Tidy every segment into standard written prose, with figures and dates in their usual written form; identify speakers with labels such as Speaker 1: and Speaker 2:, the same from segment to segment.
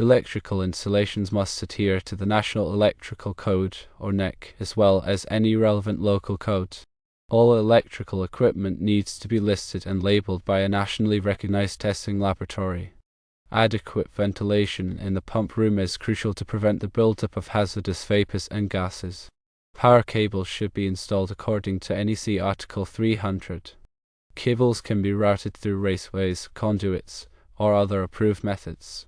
Speaker 1: Electrical installations must adhere to the National Electrical Code, or NEC, as well as any relevant local code. All electrical equipment needs to be listed and labeled by a nationally recognized testing laboratory. Adequate ventilation in the pump room is crucial to prevent the buildup of hazardous vapors and gases. Power cables should be installed according to NEC Article 300. Cables can be routed through raceways, conduits, or other approved methods.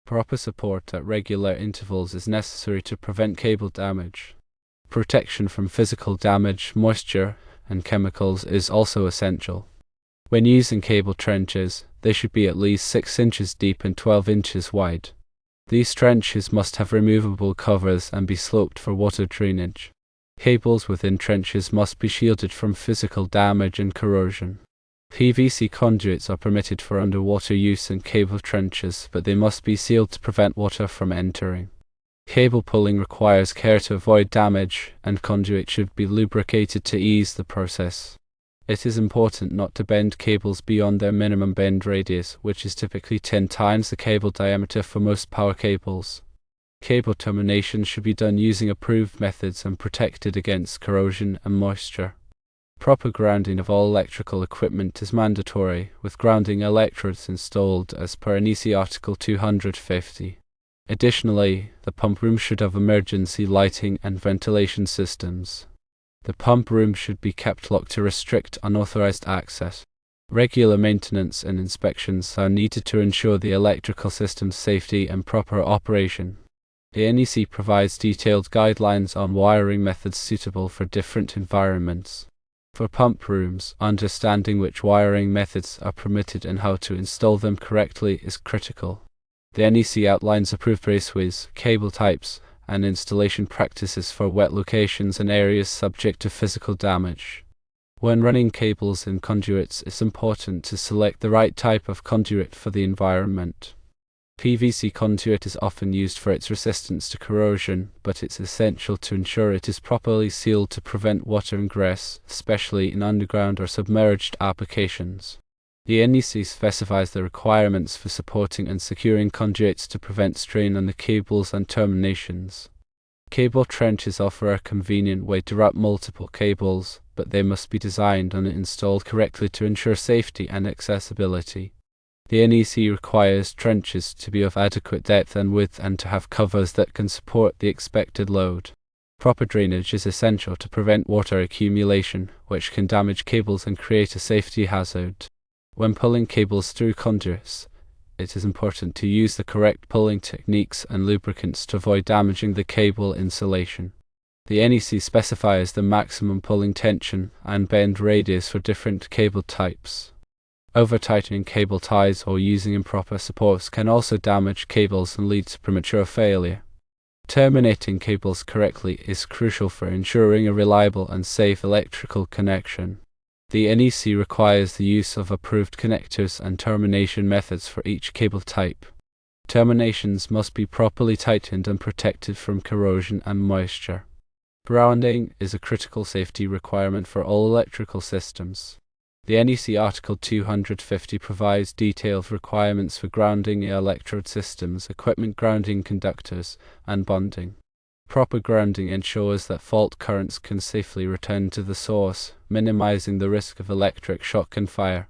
Speaker 1: Proper support at regular intervals is necessary to prevent cable damage. Protection from physical damage, moisture, and chemicals is also essential. When using cable trenches, they should be at least 6 inches deep and 12 inches wide. These trenches must have removable covers and be sloped for water drainage. Cables within trenches must be shielded from physical damage and corrosion. PVC conduits are permitted for underwater use in cable trenches, but they must be sealed to prevent water from entering. Cable pulling requires care to avoid damage, and conduit should be lubricated to ease the process. It is important not to bend cables beyond their minimum bend radius, which is typically 10 times the cable diameter for most power cables. Cable termination should be done using approved methods and protected against corrosion and moisture. Proper grounding of all electrical equipment is mandatory, with grounding electrodes installed as per NEC Article 250. Additionally, the pump room should have emergency lighting and ventilation systems. The pump room should be kept locked to restrict unauthorized access. Regular maintenance and inspections are needed to ensure the electrical system's safety and proper operation. The NEC provides detailed guidelines on wiring methods suitable for different environments. For pump rooms, understanding which wiring methods are permitted and how to install them correctly is critical. The NEC outlines approved raceways, cable types, and installation practices for wet locations and areas subject to physical damage. When running cables in conduits, it's important to select the right type of conduit for the environment. PVC conduit is often used for its resistance to corrosion, but it's essential to ensure it is properly sealed to prevent water ingress, especially in underground or submerged applications. The NEC specifies the requirements for supporting and securing conduits to prevent strain on the cables and terminations. Cable trenches offer a convenient way to route multiple cables, but they must be designed and installed correctly to ensure safety and accessibility. The NEC requires trenches to be of adequate depth and width and to have covers that can support the expected load. Proper drainage is essential to prevent water accumulation, which can damage cables and create a safety hazard. When pulling cables through conduits, it is important to use the correct pulling techniques and lubricants to avoid damaging the cable insulation. The NEC specifies the maximum pulling tension and bend radius for different cable types. Over-tightening cable ties or using improper supports can also damage cables and lead to premature failure. Terminating cables correctly is crucial for ensuring a reliable and safe electrical connection. The NEC requires the use of approved connectors and termination methods for each cable type. Terminations must be properly tightened and protected from corrosion and moisture. Grounding is a critical safety requirement for all electrical systems. The NEC Article 250 provides detailed requirements for grounding electrode systems, equipment grounding conductors, and bonding. Proper grounding ensures that fault currents can safely return to the source, minimizing the risk of electric shock and fire.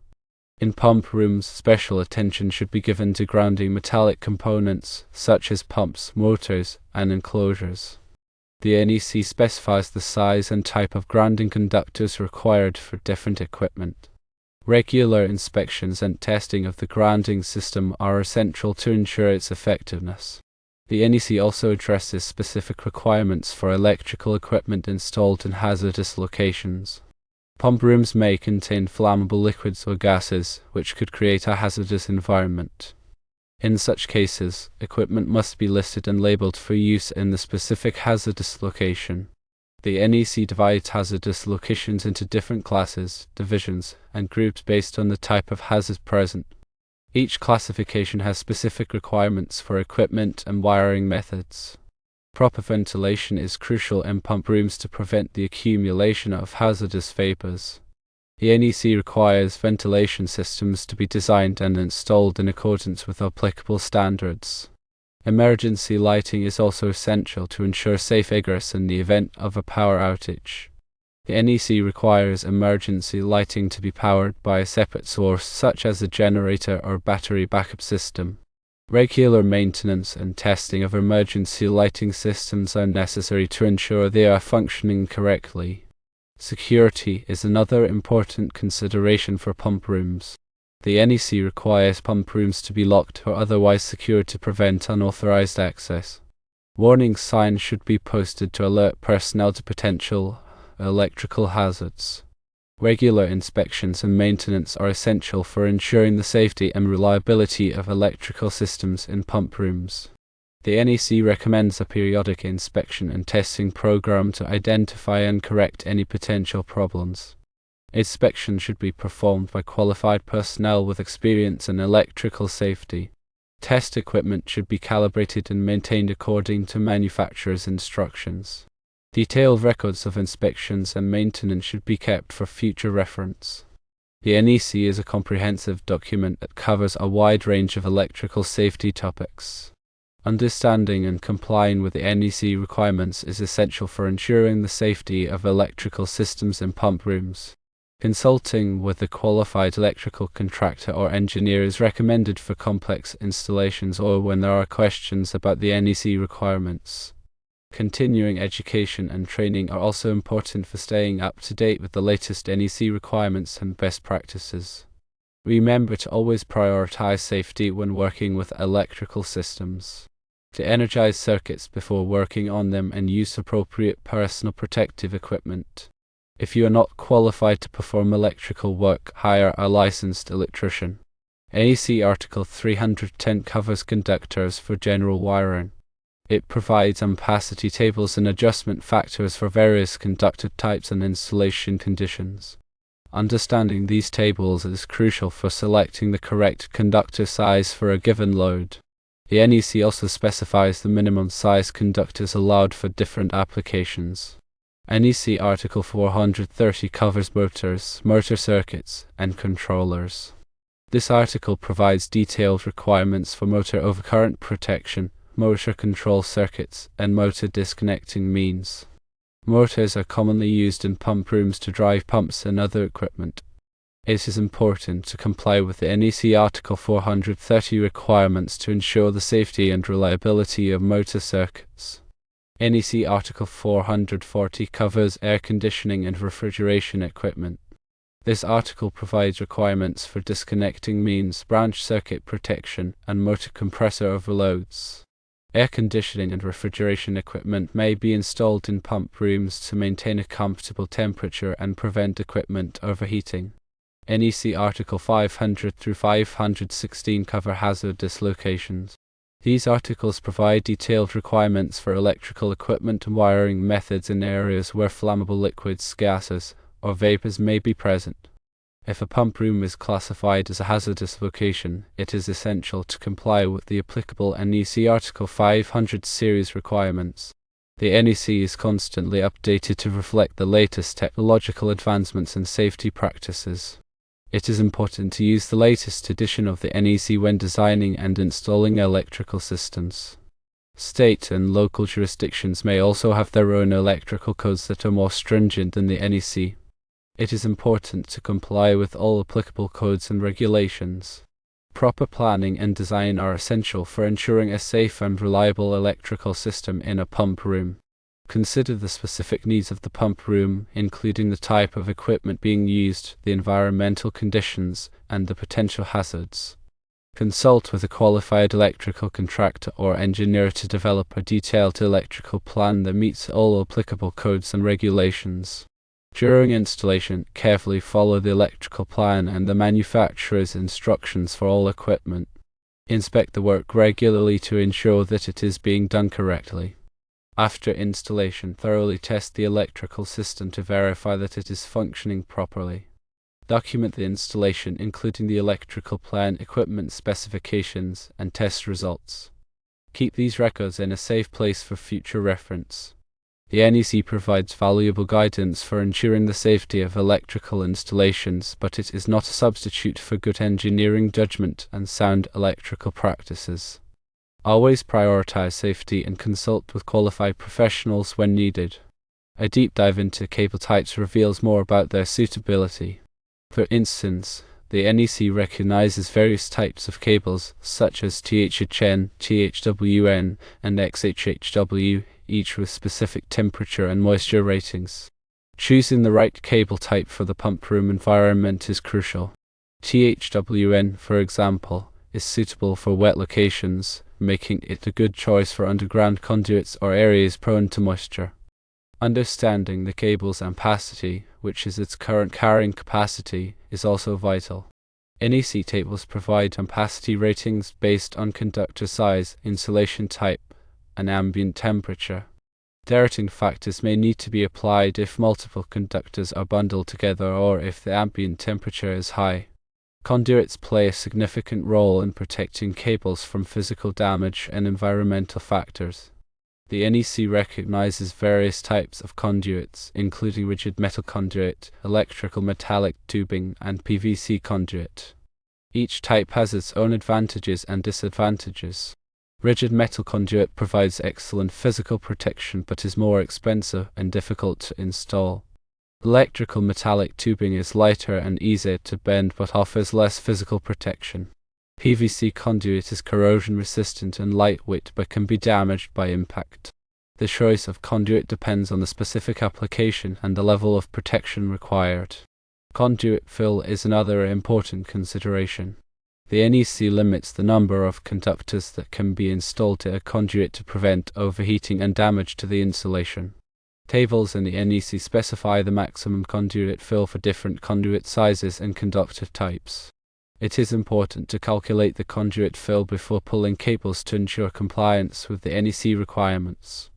Speaker 1: In pump rooms, special attention should be given to grounding metallic components, such as pumps, motors, and enclosures. The NEC specifies the size and type of grounding conductors required for different equipment. Regular inspections and testing of the grounding system are essential to ensure its effectiveness. The NEC also addresses specific requirements for electrical equipment installed in hazardous locations. Pump rooms may contain flammable liquids or gases, which could create a hazardous environment. In such cases, equipment must be listed and labeled for use in the specific hazardous location. The NEC divides hazardous locations into different classes, divisions, and groups based on the type of hazard present. Each classification has specific requirements for equipment and wiring methods. Proper ventilation is crucial in pump rooms to prevent the accumulation of hazardous vapors. The NEC requires ventilation systems to be designed and installed in accordance with applicable standards. Emergency lighting is also essential to ensure safe egress in the event of a power outage. The NEC requires emergency lighting to be powered by a separate source, such as a generator or battery backup system. Regular maintenance and testing of emergency lighting systems are necessary to ensure they are functioning correctly. Security is another important consideration for pump rooms. The NEC requires pump rooms to be locked or otherwise secured to prevent unauthorized access. Warning signs should be posted to alert personnel to potential electrical hazards. Regular inspections and maintenance are essential for ensuring the safety and reliability of electrical systems in pump rooms. The NEC recommends a periodic inspection and testing program to identify and correct any potential problems. Inspection should be performed by qualified personnel with experience in electrical safety. Test equipment should be calibrated and maintained according to manufacturer's instructions. Detailed records of inspections and maintenance should be kept for future reference. The NEC is a comprehensive document that covers a wide range of electrical safety topics. Understanding and complying with the NEC requirements is essential for ensuring the safety of electrical systems in pump rooms. Consulting with a qualified electrical contractor or engineer is recommended for complex installations or when there are questions about the NEC requirements. Continuing education and training are also important for staying up to date with the latest NEC requirements and best practices. Remember to always prioritize safety when working with electrical systems. To energize circuits before working on them and use appropriate personal protective equipment. If you are not qualified to perform electrical work, hire a licensed electrician. NEC Article 310 covers conductors for general wiring. It provides ampacity tables and adjustment factors for various conductor types and installation conditions. Understanding these tables is crucial for selecting the correct conductor size for a given load. The NEC also specifies the minimum size conductors allowed for different applications. NEC Article 430 covers motors, motor circuits, and controllers. This article provides detailed requirements for motor overcurrent protection, motor control circuits, and motor disconnecting means. Motors are commonly used in pump rooms to drive pumps and other equipment. It is important to comply with the NEC Article 430 requirements to ensure the safety and reliability of motor circuits. NEC Article 440 covers air conditioning and refrigeration equipment. This article provides requirements for disconnecting means, branch circuit protection, and motor compressor overloads. Air conditioning and refrigeration equipment may be installed in pump rooms to maintain a comfortable temperature and prevent equipment overheating. NEC Article 500 through 516 cover hazardous locations. These articles provide detailed requirements for electrical equipment and wiring methods in areas where flammable liquids, gases, or vapors may be present. If a pump room is classified as a hazardous location, it is essential to comply with the applicable NEC Article 500 series requirements. The NEC is constantly updated to reflect the latest technological advancements and safety practices. It is important to use the latest edition of the NEC when designing and installing electrical systems. State and local jurisdictions may also have their own electrical codes that are more stringent than the NEC. It is important to comply with all applicable codes and regulations. Proper planning and design are essential for ensuring a safe and reliable electrical system in a pump room. Consider the specific needs of the pump room, including the type of equipment being used, the environmental conditions, and the potential hazards. Consult with a qualified electrical contractor or engineer to develop a detailed electrical plan that meets all applicable codes and regulations. During installation, carefully follow the electrical plan and the manufacturer's instructions for all equipment. Inspect the work regularly to ensure that it is being done correctly. After installation, thoroughly test the electrical system to verify that it is functioning properly. Document the installation, including the electrical plan, equipment specifications, and test results. Keep these records in a safe place for future reference. The NEC provides valuable guidance for ensuring the safety of electrical installations, but it is not a substitute for good engineering judgment and sound electrical practices. Always prioritize safety and consult with qualified professionals when needed. A deep dive into cable types reveals more about their suitability. For instance, the NEC recognizes various types of cables, such as THHN, THWN, and XHHW, each with specific temperature and moisture ratings. Choosing the right cable type for the pump room environment is crucial. THWN, for example, is suitable for wet locations, making it a good choice for underground conduits or areas prone to moisture. Understanding the cable's ampacity, which is its current carrying capacity, is also vital. NEC tables provide ampacity ratings based on conductor size, insulation type, and ambient temperature. Rating factors may need to be applied if multiple conductors are bundled together or if the ambient temperature is high. Conduits play a significant role in protecting cables from physical damage and environmental factors. The NEC recognizes various types of conduits, including rigid metal conduit, electrical metallic tubing, and PVC conduit. Each type has its own advantages and disadvantages. Rigid metal conduit provides excellent physical protection but is more expensive and difficult to install. Electrical metallic tubing is lighter and easier to bend but offers less physical protection. PVC conduit is corrosion resistant and lightweight but can be damaged by impact. The choice of conduit depends on the specific application and the level of protection required. Conduit fill is another important consideration. The NEC limits the number of conductors that can be installed to a conduit to prevent overheating and damage to the insulation. Tables in the NEC specify the maximum conduit fill for different conduit sizes and conductor types. It is important to calculate the conduit fill before pulling cables to ensure compliance with the NEC requirements.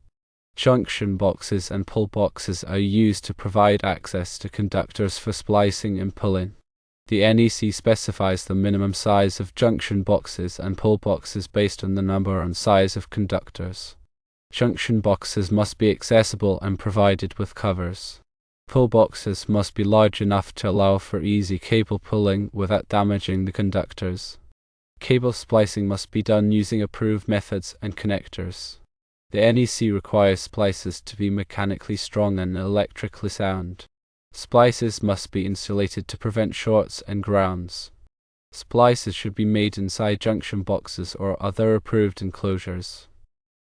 Speaker 1: Junction boxes and pull boxes are used to provide access to conductors for splicing and pulling. The NEC specifies the minimum size of junction boxes and pull boxes based on the number and size of conductors. Junction boxes must be accessible and provided with covers. Pull boxes must be large enough to allow for easy cable pulling without damaging the conductors. Cable splicing must be done using approved methods and connectors. The NEC requires splices to be mechanically strong and electrically sound. Splices must be insulated to prevent shorts and grounds. Splices should be made inside junction boxes or other approved enclosures.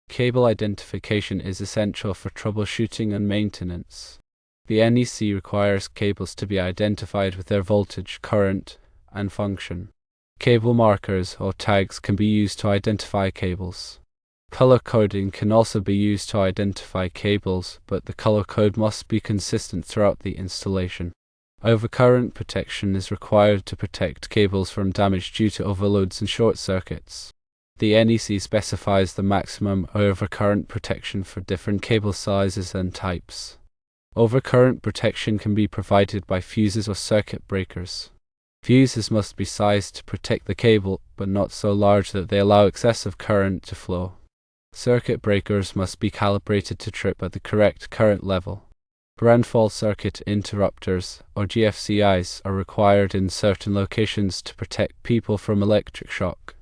Speaker 1: Cable identification is essential for troubleshooting and maintenance. The NEC requires cables to be identified with their voltage, current, and function. Cable markers or tags can be used to identify cables. Color coding can also be used to identify cables, but the color code must be consistent throughout the installation. Overcurrent protection is required to protect cables from damage due to overloads and short circuits. The NEC specifies the maximum overcurrent protection for different cable sizes and types. Overcurrent protection can be provided by fuses or circuit breakers. Fuses must be sized to protect the cable, but not so large that they allow excessive current to flow. Circuit breakers must be calibrated to trip at the correct current level. Ground fault circuit interrupters, or GFCIs, are required in certain locations to protect people from electric shock.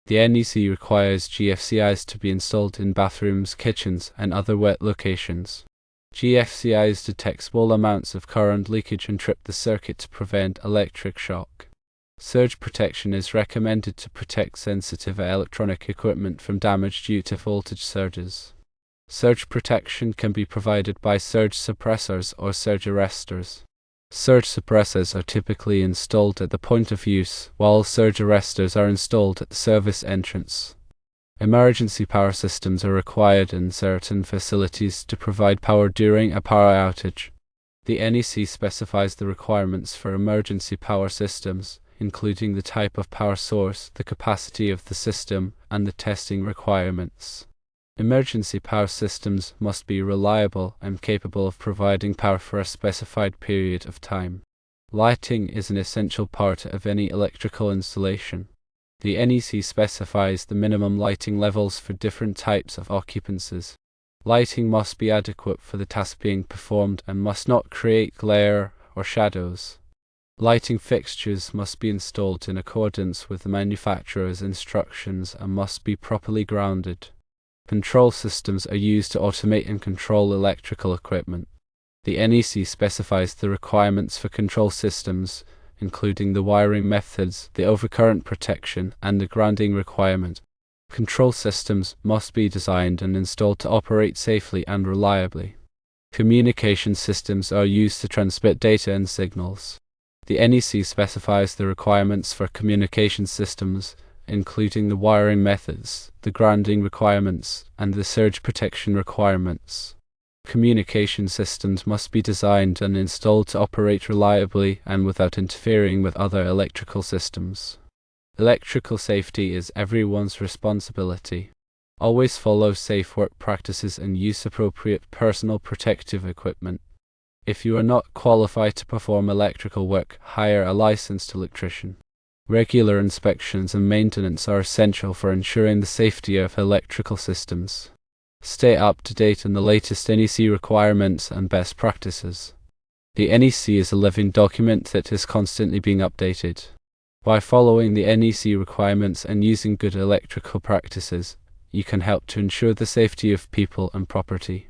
Speaker 1: The NEC requires GFCIs to be installed in bathrooms, kitchens, and other wet locations. GFCIs detect small amounts of current leakage and trip the circuit to prevent electric shock. Surge protection is recommended to protect sensitive electronic equipment from damage due to voltage surges. Surge protection can be provided by surge suppressors or surge arresters. Surge suppressors are typically installed at the point of use, while surge arresters are installed at the service entrance. Emergency power systems are required in certain facilities to provide power during a power outage. The NEC specifies the requirements for emergency power systems, including the type of power source, the capacity of the system, and the testing requirements. Emergency power systems must be reliable and capable of providing power for a specified period of time. Lighting is an essential part of any electrical installation. The NEC specifies the minimum lighting levels for different types of occupancies. Lighting must be adequate for the task being performed and must not create glare or shadows. Lighting fixtures must be installed in accordance with the manufacturer's instructions and must be properly grounded. Control systems are used to automate and control electrical equipment. The NEC specifies the requirements for control systems, including the wiring methods, the overcurrent protection, and the grounding requirement. Control systems must be designed and installed to operate safely and reliably. Communication systems are used to transmit data and signals. The NEC specifies the requirements for communication systems, including the wiring methods, the grounding requirements, and the surge protection requirements. Communication systems must be designed and installed to operate reliably and without interfering with other electrical systems. Electrical safety is everyone's responsibility. Always follow safe work practices and use appropriate personal protective equipment. If you are not qualified to perform electrical work, hire a licensed electrician. Regular inspections and maintenance are essential for ensuring the safety of electrical systems. Stay up to date on the latest NEC requirements and best practices. The NEC is a living document that is constantly being updated. By following the NEC requirements and using good electrical practices, you can help to ensure the safety of people and property.